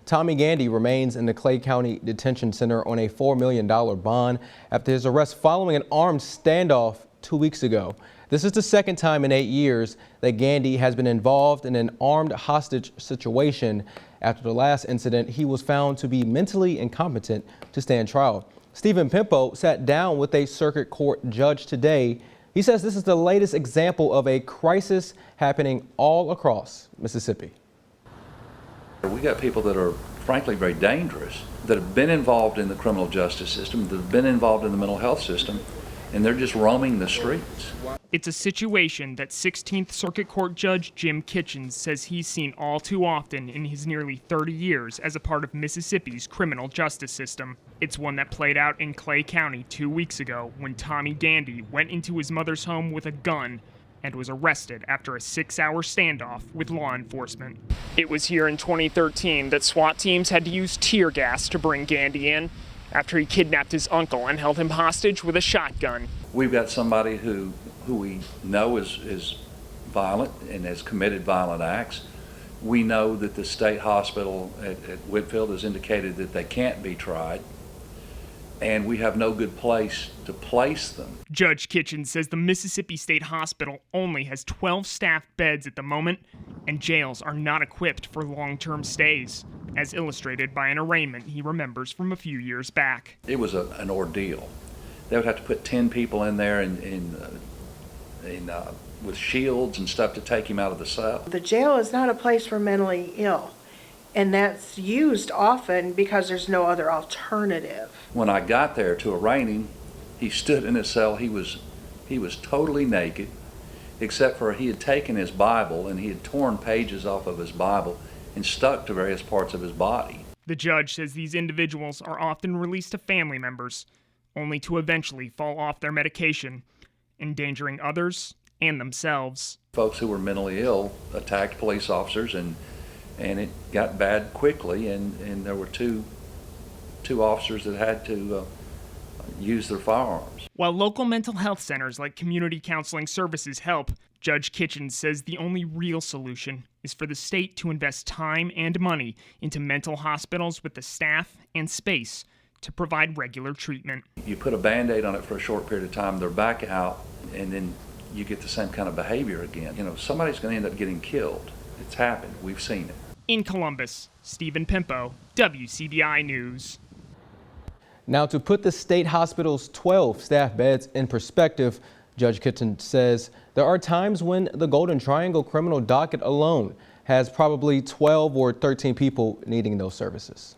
Tommy Gandy remains in the Clay County Detention Center on a $4 million bond after his arrest following an armed standoff 2 weeks ago. This is the second time in 8 years that Gandy has been involved in an armed hostage situation. After the last incident, he was found to be mentally incompetent to stand trial. Stephen Pimpo sat down with a circuit court judge today. He says this is the latest example of a crisis happening all across Mississippi. We got people that are frankly very dangerous, that have been involved in the criminal justice system, that have been involved in the mental health system, and they're just roaming the streets. It's a situation that 16th Circuit Court Judge Jim Kitchens says he's seen all too often in his nearly 30 years as a part of Mississippi's criminal justice system. It's one that played out in Clay County 2 weeks ago when Tommy Gandy went into his mother's home with a gun and was arrested after a 6-hour standoff with law enforcement. It was here in 2013 that SWAT teams had to use tear gas to bring Gandy in after he kidnapped his uncle and held him hostage with a shotgun. We've got somebody who we know is violent and has committed violent acts. We know that the state hospital at Whitfield has indicated that they can't be tried, and we have no good place to place them. Judge Kitchens says the Mississippi State Hospital only has 12 staffed beds at the moment, and jails are not equipped for long-term stays, as illustrated by an arraignment he remembers from a few years back. It was an ordeal. They would have to put 10 people in there with shields and stuff to take him out of the cell. The jail is not a place for mentally ill, and that's used often because there's no other alternative. When I got there to arraign him, he stood in his cell. He was totally naked, except for he had taken his Bible and he had torn pages off of his Bible and stuck to various parts of his body. The judge says these individuals are often released to family members, only to eventually fall off their medication, endangering others and themselves. Folks who were mentally ill attacked police officers, and it got bad quickly, and there were two officers that had to use their firearms. While local mental health centers like Community Counseling Services help, Judge Kitchens says the only real solution is for the state to invest time and money into mental hospitals with the staff and space to provide regular treatment. You put a Band-Aid on it for a short period of time, they're back out, and then you get the same kind of behavior again. You know, somebody's going to end up getting killed. It's happened. We've seen it. In Columbus, Stephen Pimpo, WCBI News. Now, to put the state hospital's 12 staff beds in perspective, Judge Kitchens says there are times when the Golden Triangle criminal docket alone has probably 12 or 13 people needing those services.